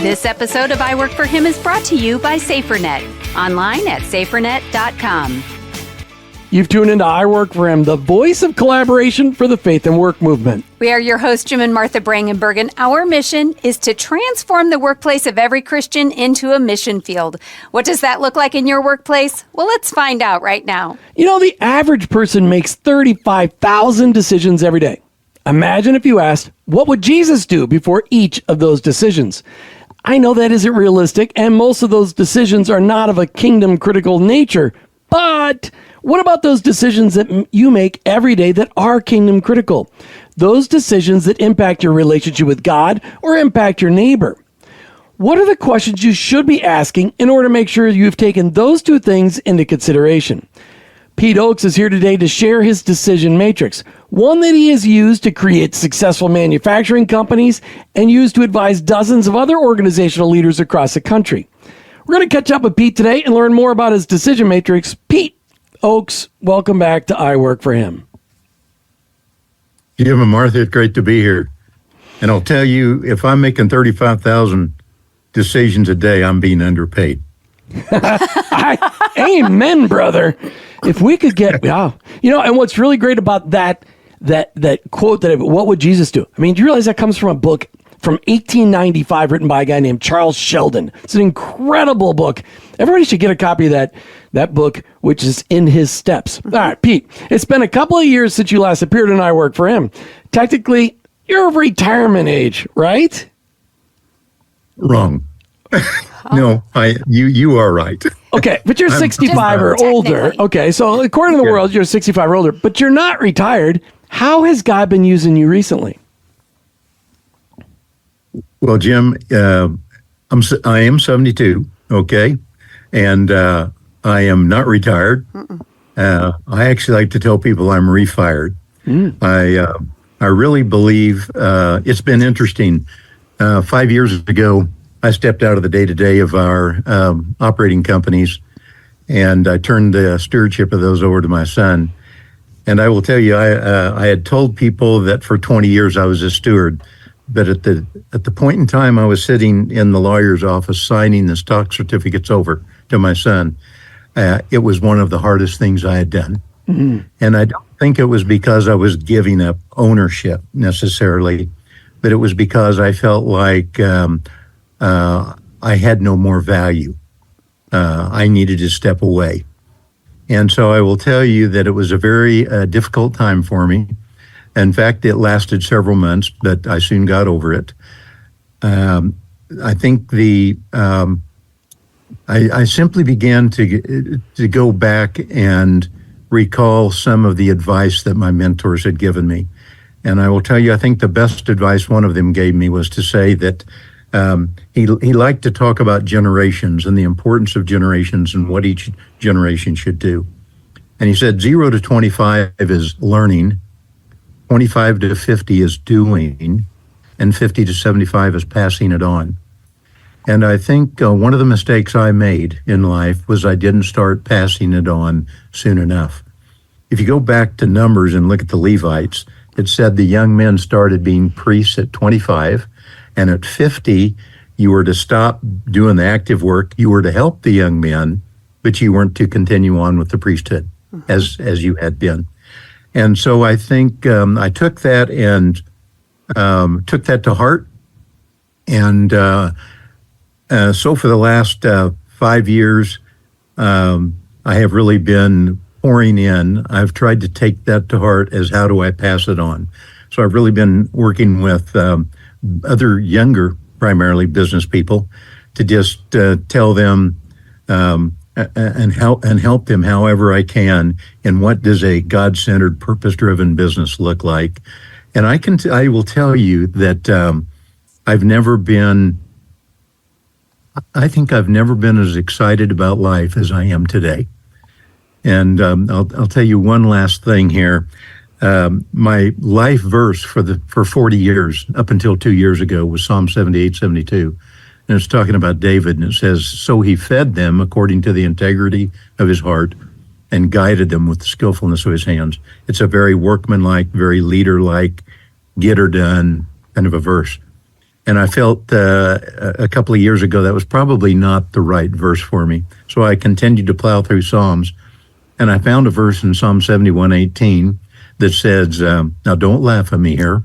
This episode of I Work for Him is brought to you by SaferNet, online at safernet.com. You've tuned into I Work for Him, the voice of collaboration for the faith and work movement. We are your hosts, Jim and Martha Brangenberg, and our mission is to transform the workplace of every Christian into a mission field. What does that look like in your workplace? Well, let's find out right now. You know, the average person makes 35,000 decisions every day. Imagine if you asked, what would Jesus do before each of those decisions? I know that isn't realistic, and most of those decisions are not of a kingdom-critical nature, but what about those decisions that you make every day that are kingdom critical? Those decisions that impact your relationship with God or impact your neighbor. What are the questions you should be asking in order to make sure you've taken those two things into consideration? Pete Ochs is here today to share his decision matrix, one that he has used to create successful manufacturing companies and used to advise dozens of other organizational leaders across the country. We're going to catch up with Pete today and learn more about his decision matrix. Pete Ochs, welcome back to I Work for Him. Jim and Martha, it's great to be here. And I'll tell you, if I'm making 35,000 decisions a day, I'm being underpaid. Amen, brother. If we could get, wow. You know, and what's really great about that quote, what would Jesus do? I mean, do you realize that comes from a book from 1895 written by a guy named Charles Sheldon? It's an incredible book. Everybody should get a copy of that book, which is in his steps. All right, Pete, it's been a couple of years since you last appeared in I Work for Him. Technically, you're of retirement age, right? Wrong. No, you are right. Okay, but you're 65 or older. Okay, so according to the world, you're 65 or older, but you're not retired. How has God been using you recently? Well, Jim, I am 72, okay, and I am not retired. I actually like to tell people I'm refired. I really believe it's been interesting. 5 years ago, I stepped out of the day-to-day of our operating companies, and I turned the stewardship of those over to my son. And I will tell you, I had told people that for 20 years I was a steward. But at the point in time I was sitting in the lawyer's office signing the stock certificates over to my son, it was one of the hardest things I had done. Mm-hmm. And I don't think it was because I was giving up ownership necessarily, but it was because I felt like I had no more value. I needed to step away. And so I will tell you that it was a very difficult time for me. In fact, it lasted several months, but I soon got over it. I think I simply began to go back and recall some of the advice that my mentors had given me. And I will tell you, I think the best advice one of them gave me was to say that he liked to talk about generations and the importance of generations and what each generation should do. And he said 0 to 25 is learning, 25 to 50 is doing, and 50 to 75 is passing it on. And I think one of the mistakes I made in life was I didn't start passing it on soon enough. If you go back to Numbers and look at the Levites, it said the young men started being priests at 25, and at 50, you were to stop doing the active work. You were to help the young men, but you weren't to continue on with the priesthood as you had been. And so I think I took that and took that to heart. And so for the last 5 years, I have really been pouring in. I've tried to take that to heart as how do I pass it on. So I've really been working with other younger, primarily business people, to just tell them and help them however I can in what does a God-centered, purpose-driven business look like. And I will tell you that I've never been as excited about life as I am today. And I'll tell you one last thing here. My life verse for 40 years, up until 2 years ago, was Psalm 78:72. And it's talking about David, and it says, so he fed them according to the integrity of his heart and guided them with the skillfulness of his hands. It's a very workmanlike, very leader-like, get her done kind of a verse. And I felt a couple of years ago that was probably not the right verse for me. So I continued to plow through Psalms, and I found a verse in Psalm 71:18 that says, now don't laugh at me here,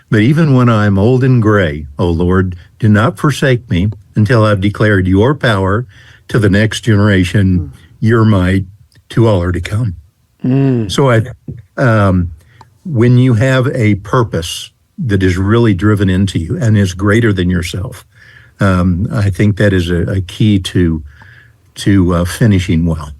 but even when I'm old and gray, O Lord, do not forsake me until I've declared your power to the next generation, your might to all are to come. So when you have a purpose that is really driven into you and is greater than yourself, I think that is a key to finishing well.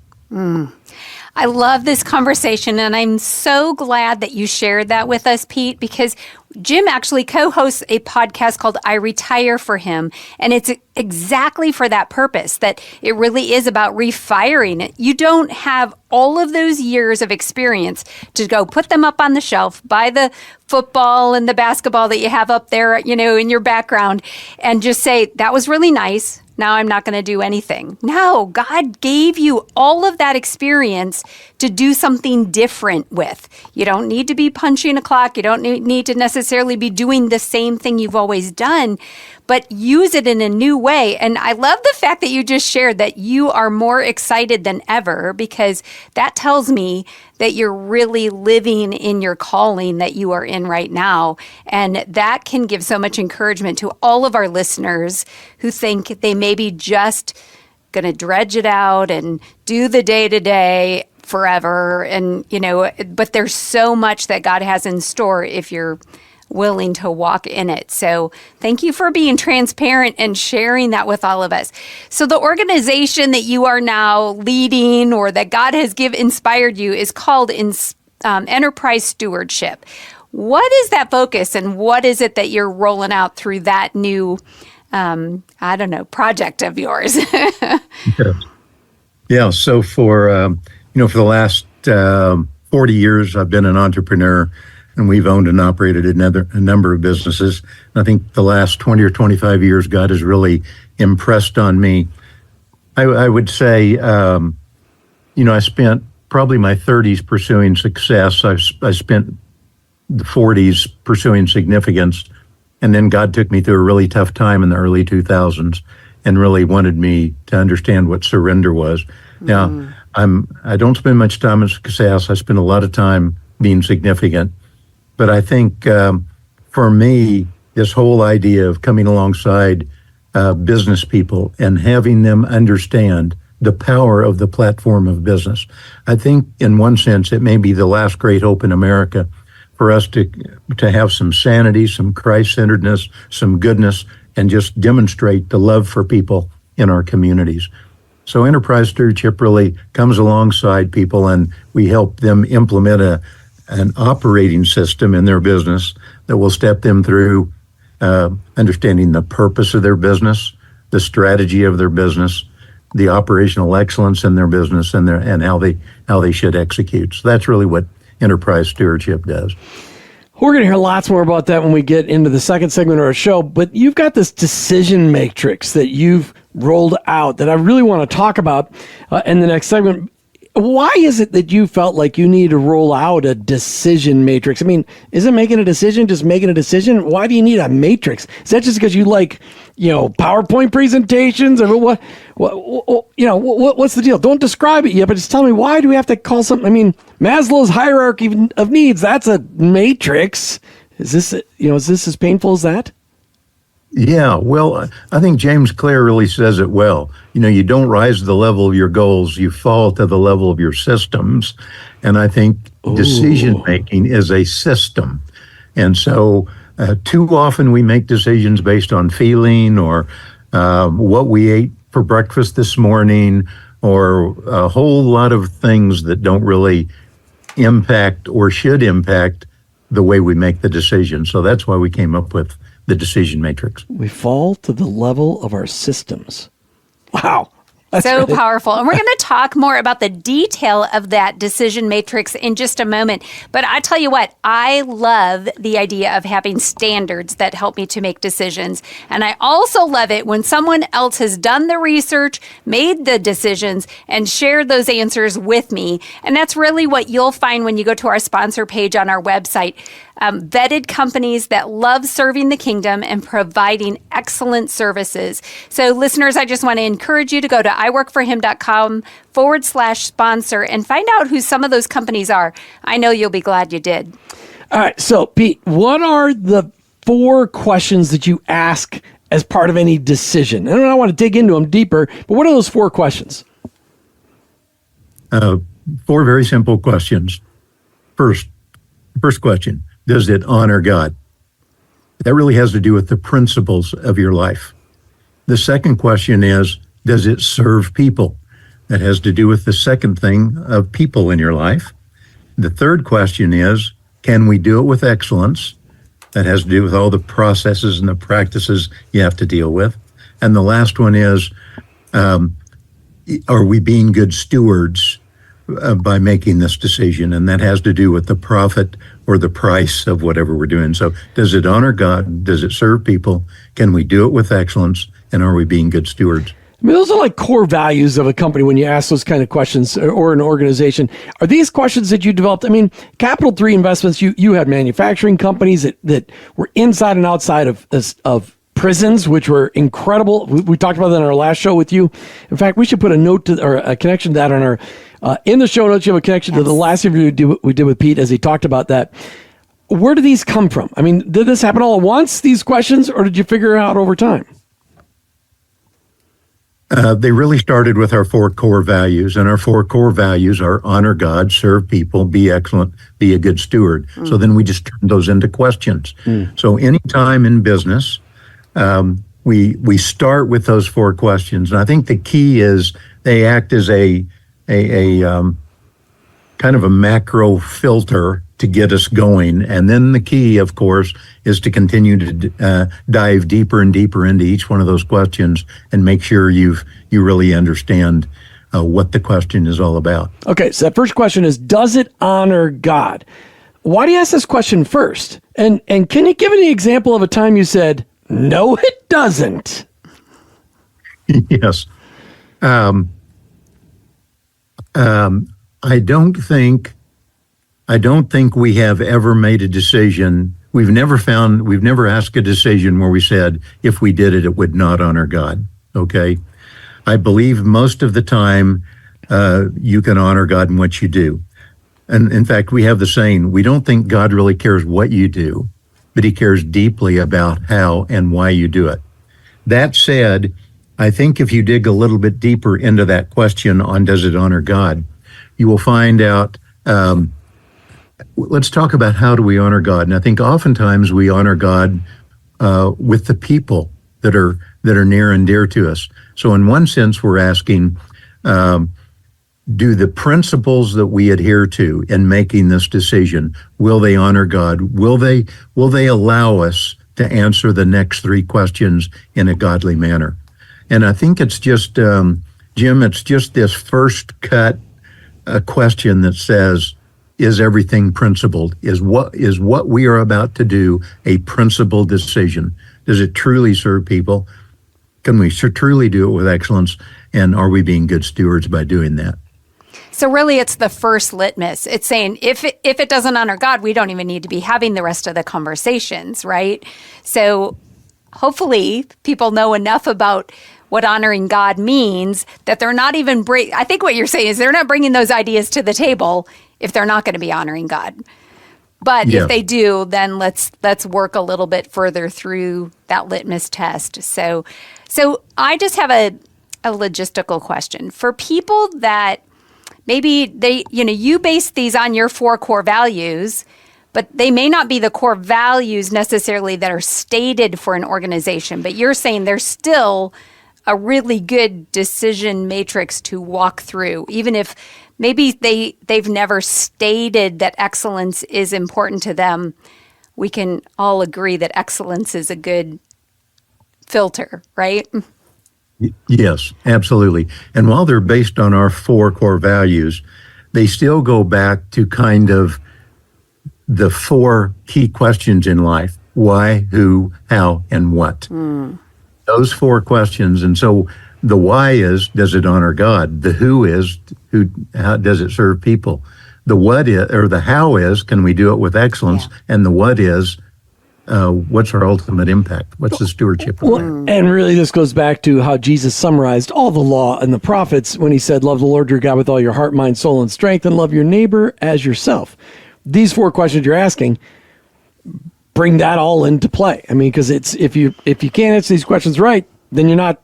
I love this conversation, and I'm so glad that you shared that with us, Pete, because Jim actually co-hosts a podcast called I Retire for Him, and it's exactly for that purpose, that it really is about refiring it. You don't have all of those years of experience to go put them up on the shelf, buy the football and the basketball that you have up there, in your background, and just say, that was really nice. Now I'm not going to do anything. No, God gave you all of that experience to do something different with. You don't need to be punching a clock. You don't need to necessarily be doing the same thing you've always done, but use it in a new way. And I love the fact that you just shared that you are more excited than ever, because that tells me that you're really living in your calling that you are in right now. And that can give so much encouragement to all of our listeners who think they may be just going to dredge it out and do the day-to-day forever. And, but there's so much that God has in store if you're willing to walk in it. So thank you for being transparent and sharing that with all of us. So the organization that you are now leading, or that God has inspired you, is called Enterprise Stewardship. What is that focus, and what is it that you're rolling out through that new, project of yours? Yeah. So for the last 40 years, I've been an entrepreneur, and we've owned and operated a number of businesses. And I think the last 20 or 25 years, God has really impressed on me. I would say, I spent probably my 30s pursuing success. I spent the 40s pursuing significance. And then God took me through a really tough time in the early 2000s and really wanted me to understand what surrender was. Now, I don't spend much time in success. I spend a lot of time being significant. But I think for me, this whole idea of coming alongside business people and having them understand the power of the platform of business, I think in one sense it may be the last great hope in America for us to have some sanity, some Christ-centeredness, some goodness, and just demonstrate the love for people in our communities. So Enterprise Stewardship really comes alongside people, and we help them implement an operating system in their business that will step them through understanding the purpose of their business, the strategy of their business, the operational excellence in their business, and how they should execute. So that's really what Enterprise Stewardship does. We're going to hear lots more about that when we get into the second segment of our show, but you've got this decision matrix that you've rolled out that I really want to talk about in the next segment. Why is it that you felt like you need to roll out a decision matrix? I mean, isn't making a decision just making a decision? Why do you need a matrix? Is that just because you like, PowerPoint presentations, or what's the deal? Don't describe it yet, but just tell me, why do we have to call something? I mean, Maslow's hierarchy of needs, that's a matrix. Is this as painful as that? Yeah, well, I think James Clear really says it well. You don't rise to the level of your goals, you fall to the level of your systems. And I think decision-making is a system. And so too often we make decisions based on feeling, or what we ate for breakfast this morning, or a whole lot of things that don't really impact or should impact the way we make the decision. So that's why we came up with the decision matrix. We fall to the level of our systems. Wow. So powerful. And we're going to talk more about the detail of that decision matrix in just a moment. But I tell you what, I love the idea of having standards that help me to make decisions. And I also love it when someone else has done the research, made the decisions, and shared those answers with me. And that's really what you'll find when you go to our sponsor page on our website. Vetted companies that love serving the kingdom and providing excellent services. So listeners, I just want to encourage you to go to iworkforhim.com/sponsor and find out who some of those companies are. I know you'll be glad you did. All right. So Pete, what are the 4 questions that you ask as part of any decision? And I want to dig into them deeper, but what are those 4 questions? 4 very simple questions. First question. Does it honor God? That really has to do with the principles of your life. The second question is, does it serve people? That has to do with the second thing of people in your life. The third question is, can we do it with excellence? That has to do with all the processes and the practices you have to deal with. And the last one is, are we being good stewards by making this decision? And that has to do with the profit or the price of whatever we're doing. So does it honor God? Does it serve people? Can we do it with excellence? And are we being good stewards? I mean, those are like core values of a company when you ask those kind of questions, or an organization. Are these questions that you developed? I mean, Capital 3 Investments, you had manufacturing companies that were inside and outside of prisons, which were incredible. We talked about that in our last show with you. In fact, we should put a note to, or a connection to that on our, in the show notes. You have a connection to the last interview we did with Pete as he talked about that. Where do these come from? I mean, did this happen all at once, these questions, or did you figure it out over time? They really started with our 4 core values, and our 4 core values are honor God, serve people, be excellent, be a good steward. So then we just turned those into questions. So anytime in business, we start with those 4 questions. And I think the key is they act as a kind of a macro filter to get us going. And then the key, of course, is to continue to dive deeper and deeper into each one of those questions and make sure you really understand what the question is all about. Okay, so that first question is, does it honor God? Why do you ask this question first? And can you give any example of a time you said, no, it doesn't? Yes. I don't think we have ever made a decision. We've never asked a decision where we said, if we did it, it would not honor God. Okay. I believe most of the time, you can honor God in what you do. And in fact, we have the saying, we don't think God really cares what you do, but he cares deeply about how and why you do it. That said, I think if you dig a little bit deeper into that question on does it honor God, you will find out, let's talk about how do we honor God. And I think oftentimes we honor God with the people that are near and dear to us. So in one sense, we're asking, do the principles that we adhere to in making this decision, will they honor God? Will they allow us to answer the next 3 questions in a godly manner? And I think it's just, Jim, it's just this first cut question that says, is everything principled? Is what we are about to do a principled decision? Does it truly serve people? Can we truly do it with excellence? And are we being good stewards by doing that? So really, it's the first litmus. It's saying if it doesn't honor God, we don't even need to be having the rest of the conversations, right? So hopefully people know enough about what honoring God means that they're not even I think what you're saying is they're not bringing those ideas to the table if they're not going to be honoring God. But if they do, then let's work a little bit further through that litmus test. So I just have a logistical question for people that maybe you base these on your 4 core values, but they may not be the core values necessarily that are stated for an organization. But you're saying there's still a really good decision matrix to walk through, even if maybe they've never stated that excellence is important to them. We can all agree that excellence is a good filter, right? Yes, absolutely. And while they're based on our four core values, they still go back to kind of the four key questions in life: why, who, how, and what. Those four questions. And so the why is, does it honor God? The who is, how does it serve people? The what is, or the how is, can we do it with excellence? Yeah. And the what is, what's our ultimate impact? What's the stewardship of that? And really, this goes back to how Jesus summarized all the law and the prophets when he said, love the Lord your God with all your heart, mind, soul, and strength, and love your neighbor as yourself. These four questions you're asking bring that all into play. I mean, because it's if you can't answer these questions right, then you're not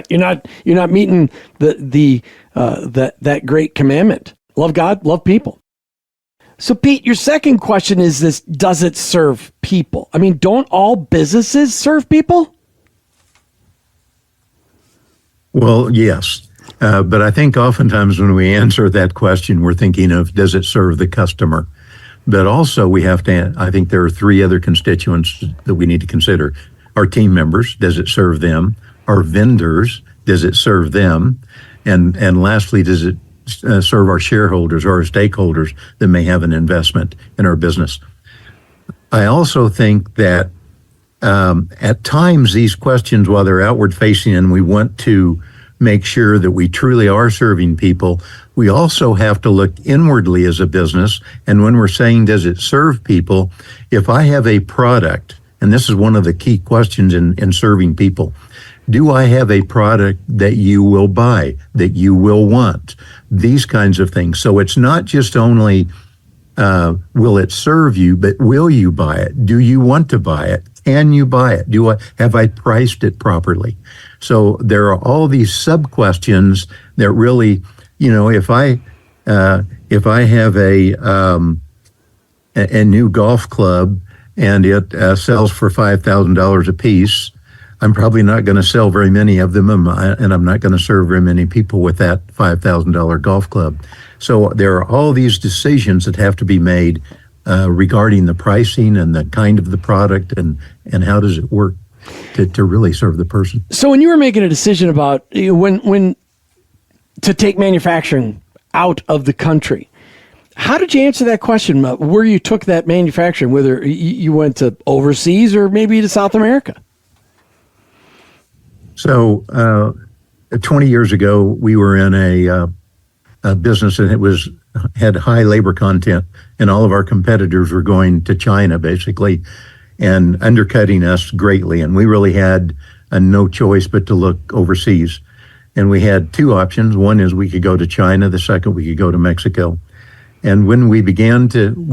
you're not meeting that great commandment. Love God, love people. So, Pete, your second question is this: does it serve people? I mean, don't all businesses serve people? Well, yes. But I think oftentimes when we answer that question, we're thinking of, does it serve the customer? But also we have to, I think there are three other constituents that we need to consider. Our team members, does it serve them? Our vendors, does it serve them? And lastly, does it serve our shareholders or our stakeholders that may have an investment in our business? I also think that at times these questions, while they're outward facing and we want to make sure that we truly are serving people, we also have to look inwardly as a business. And when we're saying, does it serve people? If I have a product, and this is one of the key questions in serving people, do I have a product that you will buy, that you will want? These kinds of things. So it's not just only will it serve you, but will you buy it? Do you want to buy it? Can you buy it? Have I priced it properly? So there are all these sub questions that really, if I have a new golf club and it sells for $5,000 a piece, I'm probably not going to sell very many of them, and I'm not going to serve very many people with that $5,000 golf club. So there are all these decisions that have to be made regarding the pricing and the kind of the product and how does it work to really serve the person. So when you were making a decision about when to take manufacturing out of the country, how did you answer that question? Where you took that manufacturing, whether you went to overseas or maybe to South America? So 20 years ago, we were in a business and it had high labor content, and all of our competitors were going to China basically and undercutting us greatly. And we really had no choice but to look overseas. And we had two options. One is we could go to China. The second, we could go to Mexico. And when we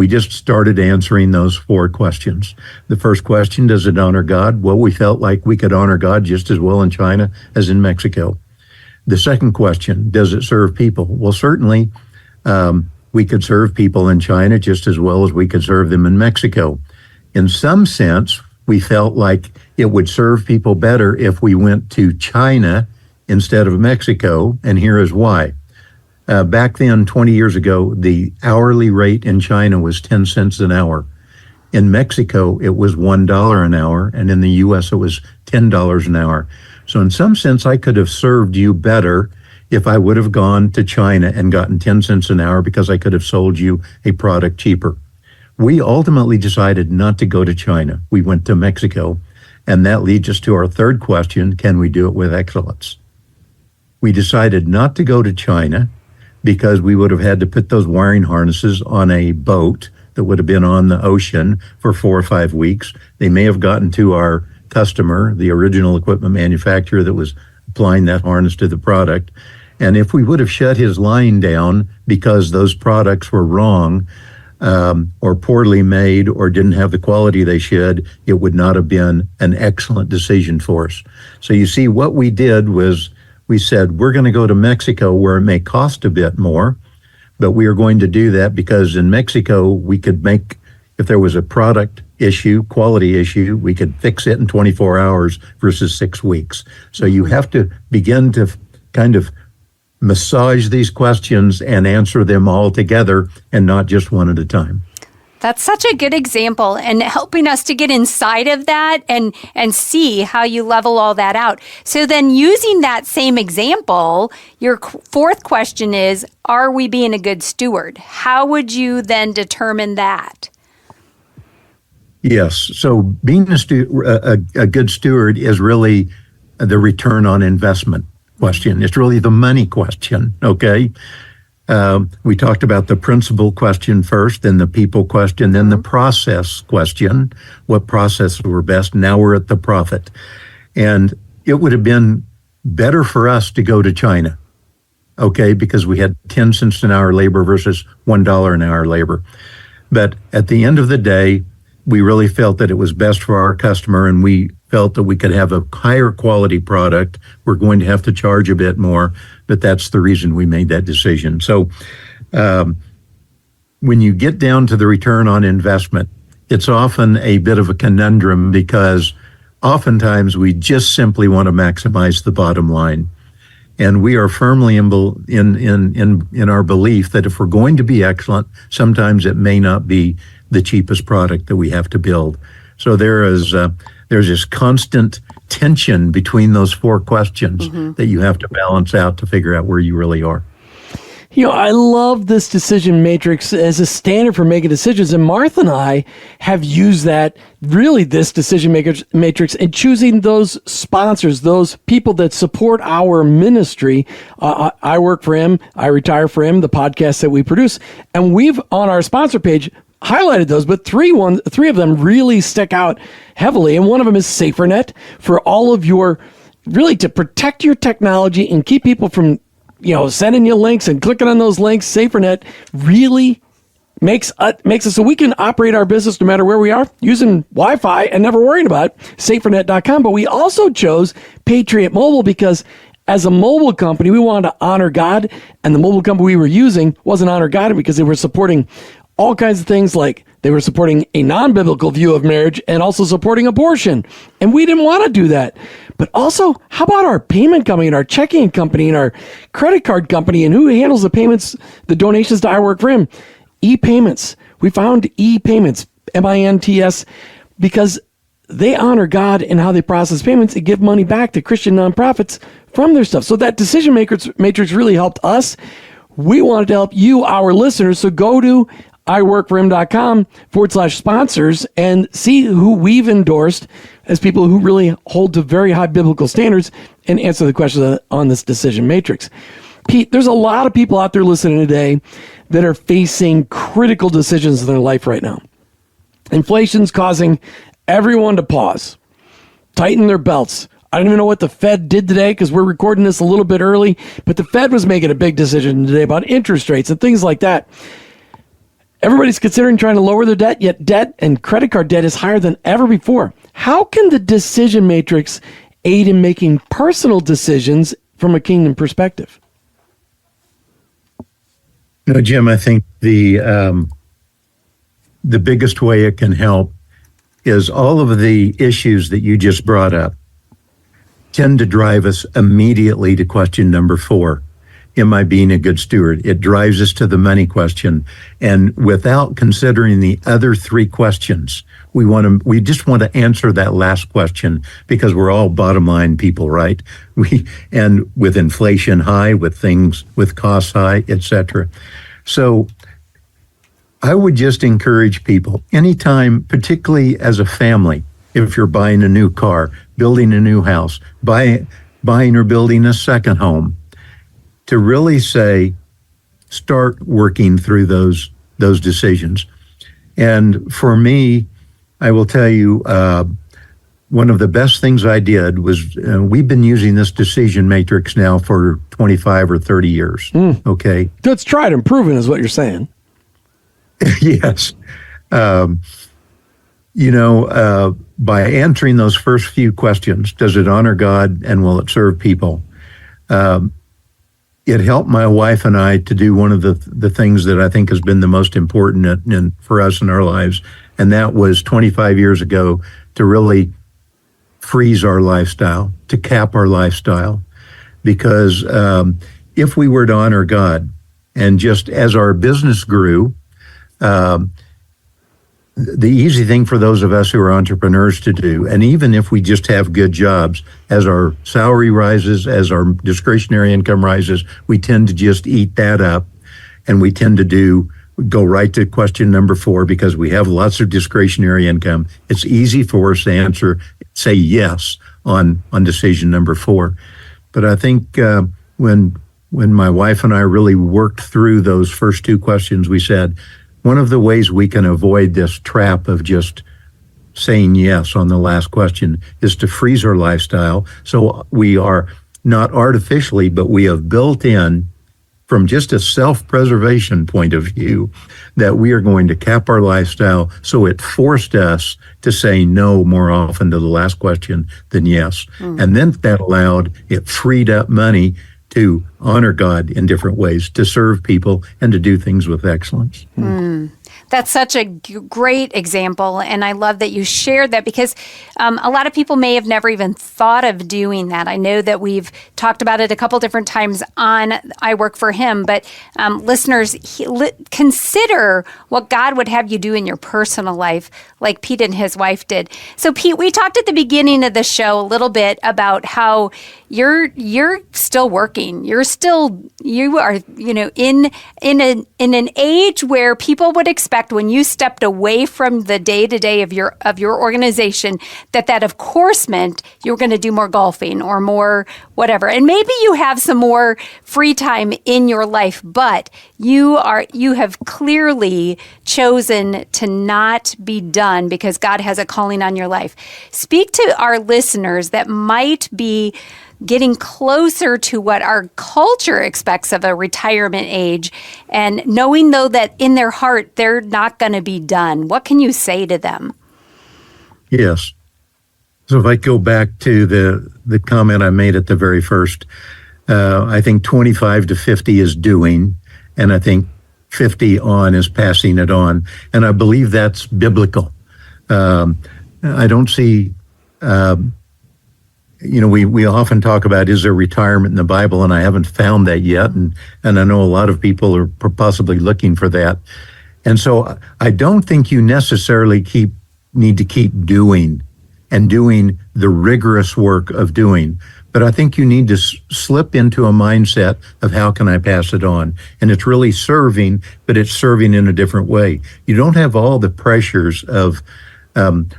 just started answering those four questions. The first question, does it honor God? Well, we felt like we could honor God just as well in China as in Mexico. The second question, does it serve people? Well, certainly we could serve people in China just as well as we could serve them in Mexico. In some sense, we felt like it would serve people better if we went to China instead of Mexico, and here is why. Back then, 20 years ago, the hourly rate in China was 10 cents an hour. In Mexico, it was $1 an hour, and in the U.S., it was $10 an hour. So in some sense, I could have served you better if I would have gone to China and gotten 10 cents an hour because I could have sold you a product cheaper. We ultimately decided not to go to China. We went to Mexico, and that leads us to our third question, can we do it with excellence? We decided not to go to China because we would have had to put those wiring harnesses on a boat that would have been on the ocean for 4 or 5 weeks. They may have gotten to our customer, the original equipment manufacturer that was applying that harness to the product. And if we would have shut his line down because those products were wrong or poorly made or didn't have the quality they should, it would not have been an excellent decision for us. So you see, what we did was we said, we're going to go to Mexico where it may cost a bit more, but we are going to do that because in Mexico, we could make, if there was a product issue, quality issue, we could fix it in 24 hours versus 6 weeks. So you have to begin to kind of massage these questions and answer them all together and not just one at a time. That's such a good example, and helping us to get inside of that and see how you level all that out. So then using that same example, your fourth question is, are we being a good steward? How would you then determine that? Yes. So being a good steward is really the return on investment question. It's really the money question, okay? We talked about the principle question first, then the people question, then the process question. What processes were best? Now we're at the profit. And it would have been better for us to go to China, okay, because we had 10 cents an hour labor versus $1 an hour labor. But at the end of the day, we really felt that it was best for our customer, and we felt that we could have a higher quality product. We're going to have to charge a bit more, but that's the reason we made that decision. So when you get down to the return on investment, it's often a bit of a conundrum, because oftentimes we just simply want to maximize the bottom line. And we are firmly in our belief that if we're going to be excellent, sometimes it may not be the cheapest product that we have to build. So there's this constant tension between those four questions that you have to balance out to figure out where you really are. You know, I love this decision matrix as a standard for making decisions. And Martha and I have used this decision matrix in choosing those sponsors, those people that support our ministry. I work for him, I retire for him, the podcast that we produce. And we've, on our sponsor page, highlighted those, but three of them really stick out heavily. And one of them is SaferNet, for all of your, really to protect your technology and keep people from sending you links and clicking on those links. SaferNet really makes us so we can operate our business no matter where we are, using Wi-Fi and never worrying about it, SaferNet.com. But we also chose Patriot Mobile because as a mobile company, we wanted to honor God, and the mobile company we were using wasn't honor God because they were supporting all kinds of things, like they were supporting a non-biblical view of marriage and also supporting abortion. And we didn't want to do that. But also, how about our payment company and our checking company and our credit card company, and who handles the payments, the donations to I Work For Him? E-payments. We found e-payments, MINTS, because they honor God in how they process payments and give money back to Christian nonprofits from their stuff. So that decision matrix really helped us. We wanted to help you, our listeners. So go to iworkforim.com/sponsors and see who we've endorsed as people who really hold to very high biblical standards and answer the questions on this decision matrix. Pete, there's a lot of people out there listening today that are facing critical decisions in their life right now. Inflation's causing everyone to pause, tighten their belts. I don't even know what the Fed did today because we're recording this a little bit early, but the Fed was making a big decision today about interest rates and things like that. Everybody's considering trying to lower their debt, yet debt and credit card debt is higher than ever before. How can the decision matrix aid in making personal decisions from a kingdom perspective? Jim, I think the biggest way it can help is all of the issues that you just brought up tend to drive us immediately to question number 4. Am I being a good steward? It drives us to the money question. And without considering the other 3 questions, we just want to answer that last question because we're all bottom line people, right? And with inflation high, with costs high, etc. So I would just encourage people anytime, particularly as a family, if you're buying a new car, building a new house, buying or building a second home, to really start working through those decisions. And for me, I will tell you, one of the best things I did was we've been using this decision matrix now for 25 or 30 years. Okay. It's tried and proven is what you're saying. Yes. By answering those first few questions, does it honor God and will it serve people? It helped my wife and I to do one of the things that I think has been the most important for us in our lives, and that was 25 years ago to really freeze our lifestyle, to cap our lifestyle, because if we were to honor God, and just as our business grew, the easy thing for those of us who are entrepreneurs to do, and even if we just have good jobs, as our salary rises, as our discretionary income rises, we tend to just eat that up, and we tend to go right to question number 4 because we have lots of discretionary income. It's easy for us to say yes on decision number 4. But I think when my wife and I really worked through those first 2 questions, we said, one of the ways we can avoid this trap of just saying yes on the last question is to freeze our lifestyle. So we are not artificially, but we have built in, from just a self-preservation point of view, that we are going to cap our lifestyle. So it forced us to say no more often to the last question than yes. And then it freed up money to honor God in different ways, to serve people, and to do things with excellence. That's such a great example, and I love that you shared that because a lot of people may have never even thought of doing that. I know that we've talked about it a couple different times on I Work for Him, but listeners, consider what God would have you do in your personal life, like Pete and his wife did. So Pete, we talked at the beginning of the show a little bit about how you're still working. You are, in an age where people would expect when you stepped away from the day-to-day of your organization that of course meant you were going to do more golfing or more whatever. And maybe you have some more free time in your life, but you have clearly chosen to not be done because God has a calling on your life. Speak to our listeners that might be getting closer to what our culture expects of a retirement age, and knowing, though, that in their heart, they're not going to be done. What can you say to them? Yes. So if I go back to the comment I made at the very first, I think 25 to 50 is doing, and I think 50 on is passing it on. And I believe that's biblical. I don't see... we often talk about, is there retirement in the Bible? And I haven't found that yet. And I know a lot of people are possibly looking for that. And so I don't think you necessarily need to keep doing the rigorous work of doing. But I think you need to slip into a mindset of how can I pass it on? And it's really serving, but it's serving in a different way. You don't have all the pressures of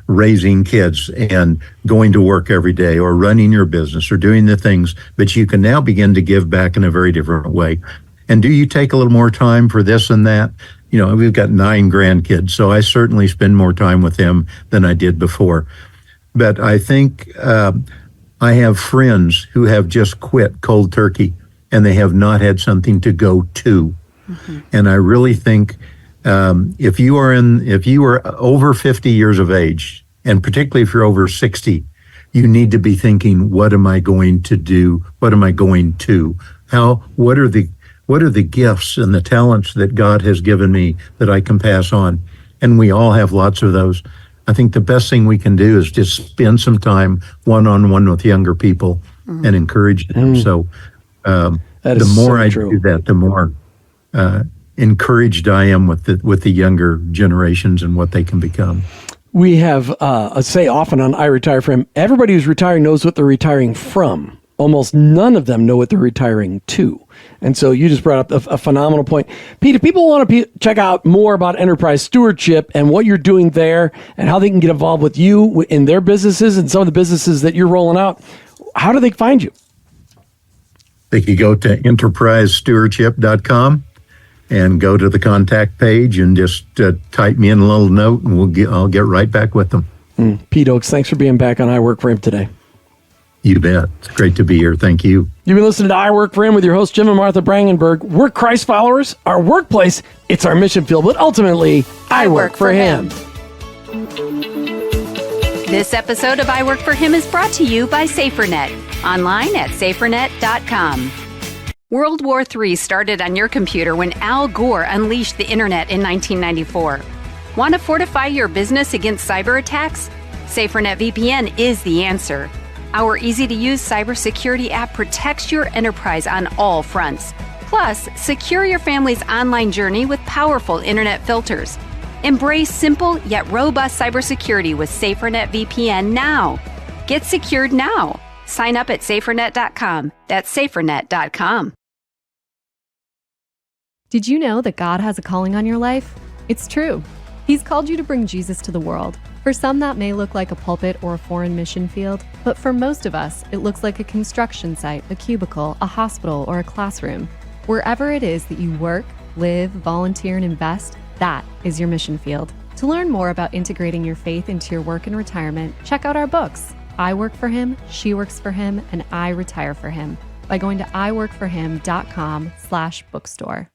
raising kids and going to work every day or running your business or doing the things, but you can now begin to give back in a very different way. And do you take a little more time for this and that? We've got 9 grandkids, so I certainly spend more time with them than I did before. But I think I have friends who have just quit cold turkey and they have not had something to go to. Mm-hmm. And I really think if you are over 50 years of age, and particularly if you're over 60, you need to be thinking, what am I going to do? What am I going to? What are the gifts and the talents that God has given me that I can pass on? And we all have lots of those. I think the best thing we can do is just spend some time one-on-one with younger people and encourage them. So the more I do that, the more encouraged I am with the younger generations and what they can become. We have say often on I Retire For Him, everybody who's retiring knows what they're retiring from. Almost none of them know what they're retiring to. And so you just brought up a phenomenal point. Pete, if people want to check out more about enterprise stewardship and what you're doing there and how they can get involved with you in their businesses and some of the businesses that you're rolling out, how do they find you? They could go to enterprisestewardship.com and go to the contact page and just type me in a little note, and I'll get right back with them. Pete Ochs, thanks for being back on I Work For Him today. You bet. It's great to be here. Thank you. You've been listening to I Work For Him with your host, Jim and Martha Brangenberg. We're Christ followers. Our workplace, it's our mission field, but ultimately, I work for Him. This episode of I Work For Him is brought to you by SaferNet, online at safernet.com. World War III started on your computer when Al Gore unleashed the internet in 1994. Want to fortify your business against cyber attacks? SaferNet VPN is the answer. Our easy-to-use cybersecurity app protects your enterprise on all fronts. Plus, secure your family's online journey with powerful internet filters. Embrace simple yet robust cybersecurity with SaferNet VPN now. Get secured now. Sign up at safernet.com. That's safernet.com. Did you know that God has a calling on your life? It's true. He's called you to bring Jesus to the world. For some, that may look like a pulpit or a foreign mission field, but for most of us, it looks like a construction site, a cubicle, a hospital, or a classroom. Wherever it is that you work, live, volunteer, and invest, that is your mission field. To learn more about integrating your faith into your work and retirement, check out our books, I Work for Him, She Works for Him, and I Retire for Him, by going to iworkforhim.com/bookstore.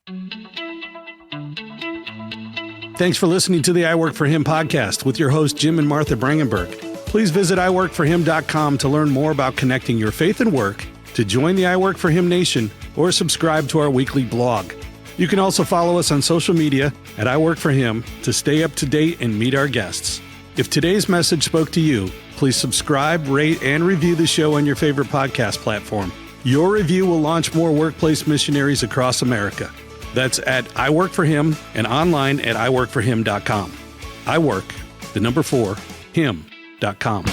Thanks for listening to the I Work for Him podcast with your hosts, Jim and Martha Brangenberg. Please visit iworkforhim.com to learn more about connecting your faith and work, to join the I Work for Him Nation, or subscribe to our weekly blog. You can also follow us on social media at I Work for Him to stay up to date and meet our guests. If today's message spoke to you, please subscribe, rate, and review the show on your favorite podcast platform. Your review will launch more workplace missionaries across America. That's at I Work for Him and online at iworkforhim.com. I work, the number 4, him.com.